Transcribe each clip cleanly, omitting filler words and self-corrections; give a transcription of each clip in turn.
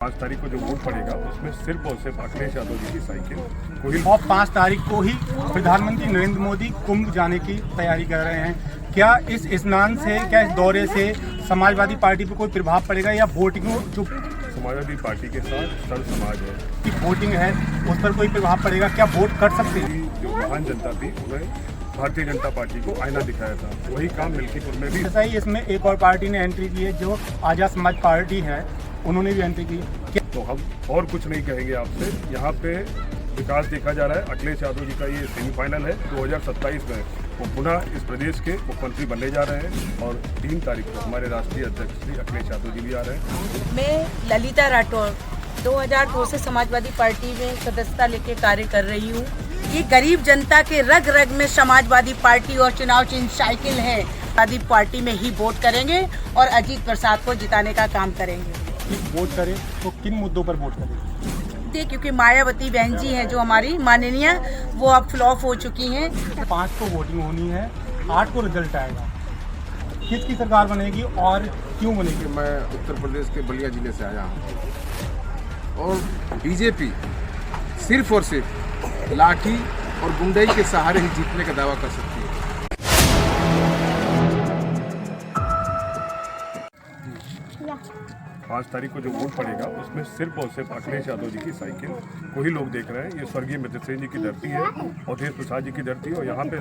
5 तारीख को जो वोट पड़ेगा उसमें सिर्फ और सिर्फ अखिलेश यादव जी की साइकिल कोई। और 5 तारीख को ही प्रधानमंत्री नरेंद्र मोदी कुंभ जाने की तैयारी कर रहे हैं। क्या इस स्नान से, क्या इस दौरे से समाजवादी पार्टी पर कोई प्रभाव पड़ेगा या वोटिंग जो समाजवादी पार्टी के साथ सर्व समाज है की वोटिंग है उस पर कोई प्रभाव पड़ेगा? क्या वोट कर सकते हैं? जो महान जनता थी उन्हें भारतीय जनता पार्टी को आईना दिखाया था, वही काम मिल्कीपुर में भी। ऐसा ही इसमें एक और पार्टी ने एंट्री की है जो आजाद समाज पार्टी है, उन्होंने भी एंट्री की। तो हम और कुछ नहीं कहेंगे आपसे। यहाँ पे विकास देखा जा रहा है। अखिलेश यादव जी का ये सेमीफाइनल है। 2027 में वो पुनः इस प्रदेश के मुख्यमंत्री बनने जा रहे हैं और 3 तारीख को हमारे राष्ट्रीय अध्यक्ष श्री अखिलेश यादव जी भी आ रहे हैं। मैं ललिता राठौर 2002 से समाजवादी पार्टी में सदस्यता लेके कार्य कर रही हूँ। ये गरीब जनता के रग रग में समाजवादी पार्टी और चुनाव चिन्ह साइकिल है। समाजवादी पार्टी में ही वोट करेंगे और अजीत प्रसाद को जिताने का काम करेंगे। वोट करें तो किन मुद्दों पर वोट करें? क्योंकि मायावती बहन जी हैं जो हमारी माननीय, वो अब फ्लॉप हो चुकी हैं। 5 को वोटिंग होनी है, 8 को रिजल्ट आएगा। किसकी सरकार बनेगी और क्यों बनेगी? मैं उत्तर प्रदेश के बलिया जिले से आया हूँ और बीजेपी सिर्फ और सिर्फ लाठी और गुंडई के सहारे ही जीतने का दावा कर सकती है। 5 तारीख को जो वोट पड़ेगा उसमें सिर्फ और सिर्फ अखिलेश यादव जी की साइकिल को ही लोग देख रहे हैं। ये स्वर्गीय मित्रसेन जी की धरती है और देश प्रसाद जी की धरती है और यहाँ पे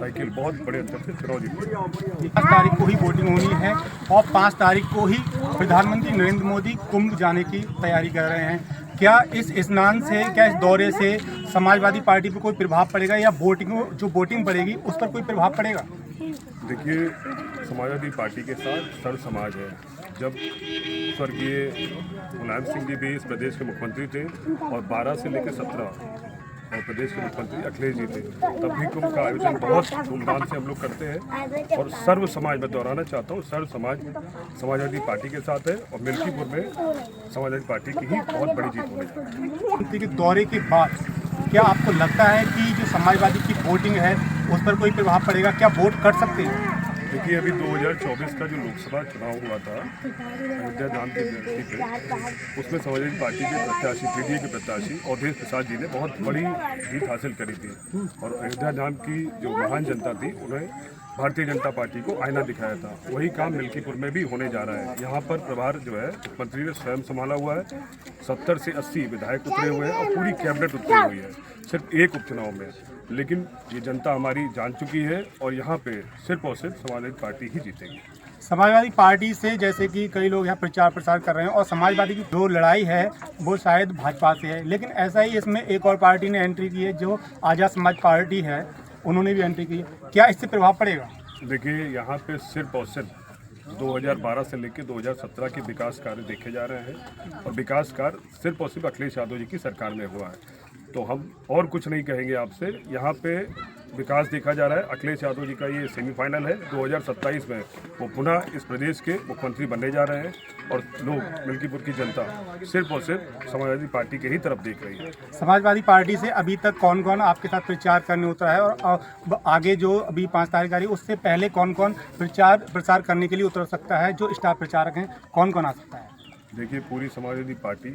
साइकिल बहुत बड़े अंतर से चुनाव जीती। 5 तारीख को ही वोटिंग होनी है और 5 तारीख को ही प्रधानमंत्री नरेंद्र मोदी कुंभ जाने की तैयारी कर रहे हैं। क्या इस स्नान से, क्या इस दौरे से समाजवादी पार्टी पर कोई प्रभाव पड़ेगा या जो वोटिंग पड़ेगी उस पर कोई प्रभाव पड़ेगा? देखिए, समाजवादी पार्टी के साथ सर्व समाज है। जब स्वर्गीय मुलायम सिंह जी भी इस प्रदेश के मुख्यमंत्री थे और 12 से लेकर 17 और प्रदेश के मुख्यमंत्री अखिलेश जी थे, तब भी कुंभ का आयोजन बहुत धूमधाम से हम लोग करते हैं। और सर्व समाज में दोहराना चाहता हूँ, सर्व समाज समाजवादी पार्टी के साथ है और मिल्कीपुर में समाजवादी पार्टी की ही बहुत बड़ी जीत होने जा रही है। मुख्यमंत्री के दौरे के बाद क्या आपको लगता है कि जो समाजवादी की वोटिंग है उस पर कोई प्रभाव पड़ेगा? क्या वोट कर सकते हैं? देखिए, अभी 2024 का जो लोकसभा चुनाव हुआ था अयोध्या धाम की धरती पे, उसमें समाजवादी पार्टी के प्रत्याशी, पीडीए के प्रत्याशी और देश प्रसाद जी ने बहुत बड़ी जीत हासिल करी थी और अयोध्या धाम की जो महान जनता थी उन्हें भारतीय जनता पार्टी को आईना दिखाया था, वही काम मिल्कीपुर में भी होने जा रहा है। यहाँ पर प्रभार जो है मुख्यमंत्री ने स्वयं संभाला हुआ है। 70 से 80 विधायक उतरे हुए हैं और पूरी कैबिनेट उतरी हुई है सिर्फ एक उपचुनाव में। लेकिन ये जनता हमारी जान चुकी है और यहाँ पे सिर्फ और सिर्फ समाजवादी पार्टी ही जीतेगी। समाजवादी पार्टी से, जैसे कि कई लोग यहाँ प्रचार प्रसार कर रहे हैं, और समाजवादी की जो लड़ाई है वो शायद भाजपा से है, लेकिन ऐसा ही इसमें एक और पार्टी ने एंट्री की है जो आजाद समाज पार्टी है, उन्होंने भी एंट्री की। क्या इससे प्रभाव पड़ेगा? देखिए, यहाँ पे सिर्फ और सिर्फ 2012 से लेकर 2017 के विकास कार्य देखे जा रहे हैं और विकास कार्य सिर्फ और सिर्फ अखिलेश यादव जी की सरकार में हुआ है। तो हम और कुछ नहीं कहेंगे आपसे। यहाँ पे विकास देखा जा रहा है। अखिलेश यादव जी का ये सेमीफाइनल है। 2027 में वो पुनः इस प्रदेश के मुख्यमंत्री बनने जा रहे हैं और लोग, मिल्कीपुर की जनता सिर्फ और सिर्फ समाजवादी पार्टी के ही तरफ देख रही है। समाजवादी पार्टी से अभी तक कौन कौन आपके साथ प्रचार करने उतरा है और आगे जो अभी 5 तारीख आ रही है उससे पहले कौन कौन प्रचार प्रसार करने के लिए उतर सकता है? जो स्टार प्रचारक हैं कौन कौन आ सकता है? देखिए, पूरी समाजवादी पार्टी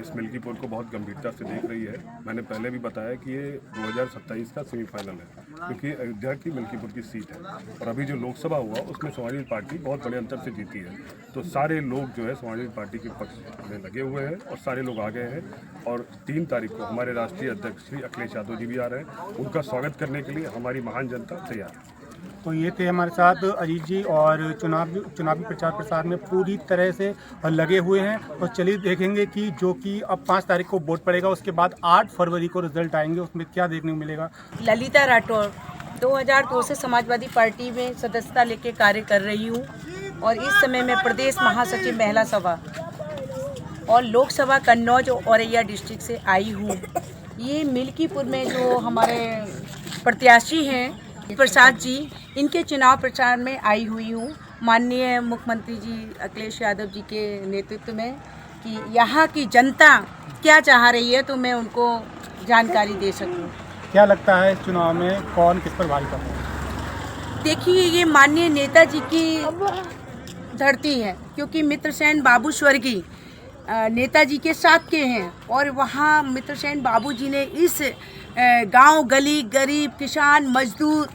इस मिल्कीपुर को बहुत गंभीरता से देख रही है। मैंने पहले भी बताया कि ये 2027 का सेमीफाइनल है क्योंकि अयोध्या की मिल्कीपुर की सीट है और अभी जो लोकसभा हुआ उसमें समाजवादी पार्टी बहुत बड़े अंतर से जीती है। तो सारे लोग जो है समाजवादी पार्टी के पक्ष में लगे हुए हैं और सारे लोग आ गए हैं और 3 तारीख को हमारे राष्ट्रीय अध्यक्ष श्री अखिलेश यादव जी भी आ रहे हैं। उनका स्वागत करने के लिए हमारी महान जनता तैयार है। तो ये थे हमारे साथ अजीत जी और चुनावी प्रचार प्रसार में पूरी तरह से लगे हुए हैं। और चलिए देखेंगे कि जो कि अब 5 तारीख को वोट पड़ेगा, उसके बाद 8 फरवरी को रिजल्ट आएंगे, उसमें क्या देखने को मिलेगा। ललिता राठौर 2002 से समाजवादी पार्टी में सदस्यता लेके कार्य कर रही हूँ और इस समय मैं प्रदेश महासचिव महिला सभा और लोकसभा कन्नौज और औरैया डिस्ट्रिक्ट से आई हूँ। ये मिल्कीपुर में जो हमारे प्रत्याशी हैं प्रसाद जी, इनके चुनाव प्रचार में आई हुई हूँ माननीय मुख्यमंत्री जी अखिलेश यादव जी के नेतृत्व में कि यहाँ की जनता क्या चाह रही है तो मैं उनको जानकारी दे सकूँ। क्या लगता है इस चुनाव में कौन किस पर भारी पड़ेगा? देखिए, ये माननीय नेताजी की धरती है क्योंकि मित्रसेन बाबू स्वर्गीय नेताजी के साथ के हैं और वहाँ मित्रसेन बाबूजी ने इस गांव गली गरीब किसान मजदूर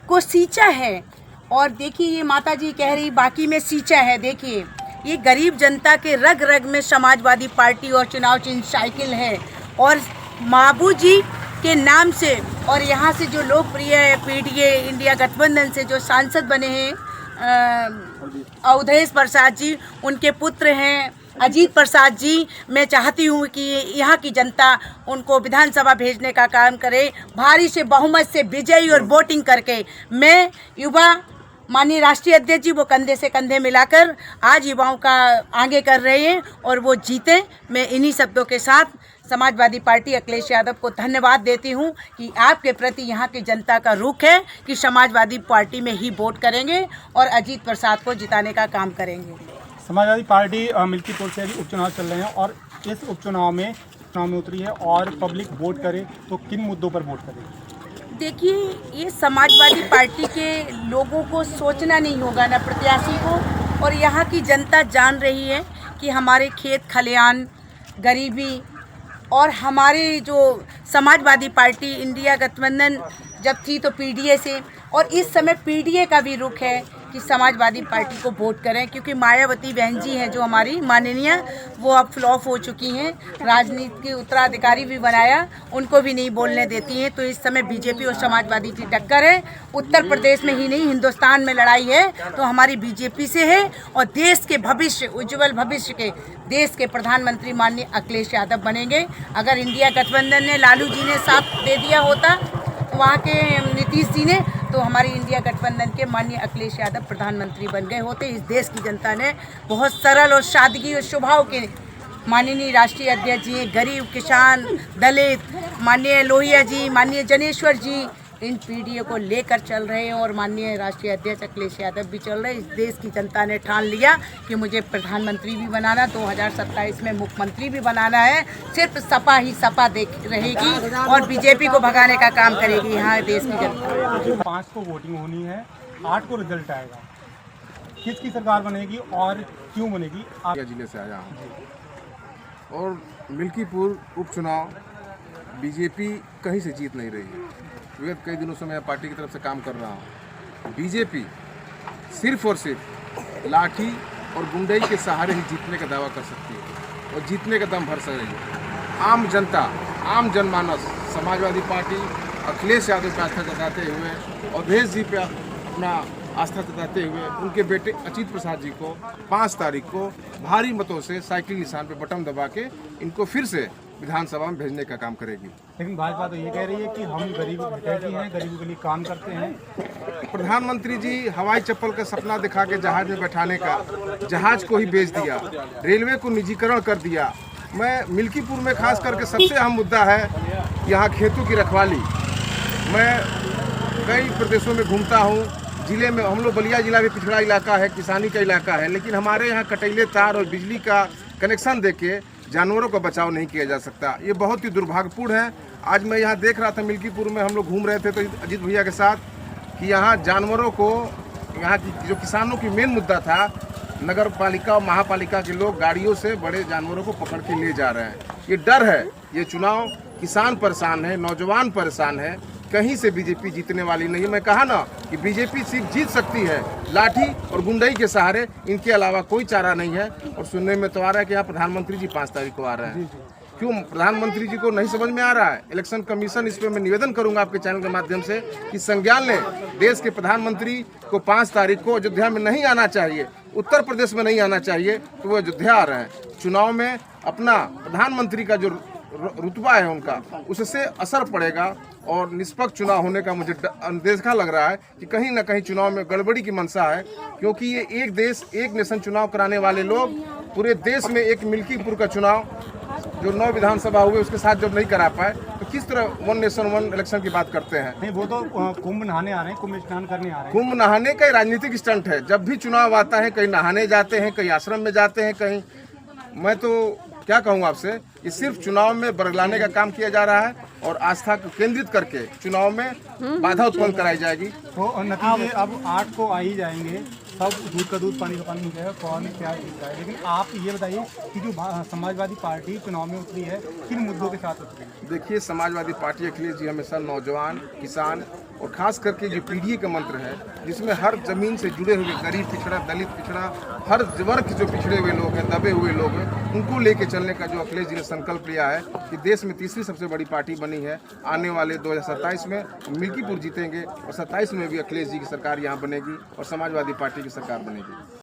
को सींचा है। और देखिए ये माताजी कह रही बाकी में सींचा है। देखिए ये गरीब जनता के रग रग में समाजवादी पार्टी और चुनाव चिन्ह साइकिल है और बाबूजी के नाम से और यहाँ से जो लोकप्रिय पीडीए इंडिया गठबंधन से जो सांसद बने हैं अवधेश प्रसाद जी, उनके पुत्र हैं अजीत प्रसाद जी। मैं चाहती हूँ कि यहाँ की जनता उनको विधानसभा भेजने का काम करे, भारी से बहुमत से विजयी और वोटिंग करके। मैं युवा माननीय राष्ट्रीय अध्यक्ष जी वो कंधे से कंधे मिलाकर आज युवाओं का आगे कर रहे हैं और वो जीते। मैं इन्हीं शब्दों के साथ समाजवादी पार्टी अखिलेश यादव को धन्यवाद देती हूं कि आपके प्रति यहां की जनता का रुख है कि समाजवादी पार्टी में ही वोट करेंगे और अजीत प्रसाद को जिताने का काम करेंगे। समाजवादी पार्टी मिल्कीपुर से अभी उपचुनाव चल रहे हैं और इस उपचुनाव में उतरी है और पब्लिक वोट करे तो किन मुद्दों पर वोट करे? देखिए ये समाजवादी पार्टी के लोगों को सोचना नहीं होगा ना प्रत्याशी को, और यहाँ की जनता जान रही है कि हमारे खेत खलियान गरीबी और हमारे जो समाजवादी पार्टी इंडिया गठबंधन जब थी तो पीडीए से, और इस समय पीडीए का भी रुख है कि समाजवादी पार्टी को वोट करें क्योंकि मायावती बहन जी हैं जो हमारी माननीय, वो अब फ्लॉप हो चुकी हैं, राजनीति की उत्तराधिकारी भी बनाया, उनको भी नहीं बोलने देती हैं। तो इस समय बीजेपी और समाजवादी की टक्कर है। उत्तर प्रदेश में ही नहीं हिंदुस्तान में लड़ाई है तो हमारी बीजेपी से है और देश के भविष्य उज्जवल भविष्य के देश के प्रधानमंत्री माननीय अखिलेश यादव बनेंगे। अगर इंडिया गठबंधन ने लालू जी ने साथ दे दिया होता वहाँ के नीतीश जी ने, तो हमारी इंडिया गठबंधन के माननीय अखिलेश यादव प्रधानमंत्री बन गए होते। इस देश की जनता ने बहुत सरल और सादगी और स्वभाव के माननीय राष्ट्रीय अध्यक्ष जी, गरीब किसान दलित माननीय लोहिया जी, माननीय जनेश्वर जी, इन पीडीए को लेकर चल रहे हैं और माननीय राष्ट्रीय अध्यक्ष अखिलेश यादव भी चल रहे हैं। इस देश की जनता ने ठान लिया कि मुझे प्रधानमंत्री भी बनाना, 2027 में मुख्यमंत्री भी बनाना है। सिर्फ सपा ही सपा देख रहेगी और बीजेपी को भगाने का काम करेगी यहाँ देश की जनता। 5 को वोटिंग होनी है, 8 को रिजल्ट आएगा, किसकी सरकार बनेगी और क्यों बनेगी? आप जिले से आया हूँ और मिल्कीपुर उपचुनाव बीजेपी कहीं से जीत नहीं रही है। विगत कई दिनों से मैं पार्टी की तरफ से काम कर रहा हूँ। बीजेपी सिर्फ और सिर्फ लाठी और गुंडई के सहारे ही जीतने का दावा कर सकती है और जीतने का दम भर सकती है। आम जनता, आम जनमानस समाजवादी पार्टी अखिलेश यादव पर आस्था जताते हुए, अवधेश जी पे अपना आस्था जताते हुए उनके बेटे अजीत प्रसाद जी को 5 तारीख को भारी मतों से साइकिल निशान पे बटन दबा के इनको फिर से विधानसभा में भेजने का काम करेगी। लेकिन भाजपा तो ये कह रही है कि हम गरीब हितैषी हैं, गरीबों के लिए काम करते हैं। प्रधानमंत्री जी हवाई चप्पल का सपना दिखा के जहाज में बैठाने का, जहाज को ही बेच दिया, रेलवे को निजीकरण कर दिया। मैं मिल्कीपुर में खास करके सबसे अहम मुद्दा है यहाँ खेतों की रखवाली। मैं कई प्रदेशों में घूमता हूँ, जिले में हम लोग बलिया जिला भी पिछड़ा इलाका है, किसानी का इलाका है, लेकिन हमारे यहाँ कटीले तार और बिजली का कनेक्शन देके जानवरों का बचाव नहीं किया जा सकता। ये बहुत ही दुर्भाग्यपूर्ण है। आज मैं यहाँ देख रहा था मिल्कीपुर में, हम लोग घूम रहे थे तो अजीत भैया के साथ, कि यहाँ जानवरों को, यहाँ की जो किसानों की मेन मुद्दा था, नगर पालिका और महापालिका के लोग गाड़ियों से बड़े जानवरों को पकड़ के ले जा रहे हैं। ये डर है, ये चुनाव किसान परेशान है, नौजवान परेशान है, कहीं से बीजेपी जीतने वाली नहीं है। मैं कहा ना कि बीजेपी सिर्फ जीत सकती है लाठी और गुंडई के सहारे, इनके अलावा कोई चारा नहीं है। और सुनने में तो आ रहा है कि यहाँ प्रधानमंत्री जी 5 तारीख को आ रहे हैं। क्यों प्रधानमंत्री जी को नहीं समझ में आ रहा है? इलेक्शन कमीशन, इस पर मैं निवेदन करूंगा आपके चैनल के माध्यम से कि संज्ञान लें। देश के प्रधानमंत्री को 5 तारीख को अयोध्या में नहीं आना चाहिए, उत्तर प्रदेश में नहीं आना चाहिए, तो वो अयोध्या आ रहे हैं। चुनाव में अपना प्रधानमंत्री का जो रुतबा है उनका, उससे असर पड़ेगा और निष्पक्ष चुनाव होने का मुझे अंदेशा लग रहा है कि कहीं ना कहीं चुनाव में गड़बड़ी की मंशा है। क्योंकि ये एक देश एक नेशन चुनाव कराने वाले लोग पूरे देश में एक मिल्कीपुर का चुनाव जो 9 विधानसभा हुए उसके साथ जब नहीं करा पाए, तो किस तरह 1 नेशन 1 इलेक्शन की बात करते हैं? नहीं, वो तो कुंभ नहाने आ रहे हैं, कुंभ स्नान करने आ रहे हैं। कुंभ नहाने का राजनीतिक स्टंट है। जब भी चुनाव आता है कहीं नहाने जाते हैं, कहीं आश्रम में जाते हैं, कहीं, मैं तो क्या कहूँगा आपसे, ये सिर्फ चुनाव में बरगलाने का काम किया जा रहा है और आस्था को केंद्रित करके चुनाव में बाधा उत्पन्न कराई जाएगी। तो नतीजे अब 8 को आ ही जाएंगे, सब दूध का दूध पानी का पानी हो जाएगा, कौन क्या जीत रहा है। लेकिन आप ये बताइए कि जो समाजवादी पार्टी चुनाव में उतरी है, किन मुद्दों के साथ उतरी है? देखिए, समाजवादी पार्टी अखिलेश जी हमेशा नौजवान, किसान और खास करके जो पीडीए का मंत्र है, जिसमें हर जमीन से जुड़े हुए गरीब पिछड़ा, दलित पिछड़ा, हर वर्ग जो पिछड़े हुए लोग हैं, दबे हुए लोग हैं, उनको लेके चलने का जो अखिलेश जी ने संकल्प लिया है कि देश में तीसरी सबसे बड़ी पार्टी बनी है। आने वाले 2027 में मिल्कीपुर जीतेंगे और 27 में भी अखिलेश जी की सरकार यहाँ बनेगी और समाजवादी पार्टी की सरकार बनेगी।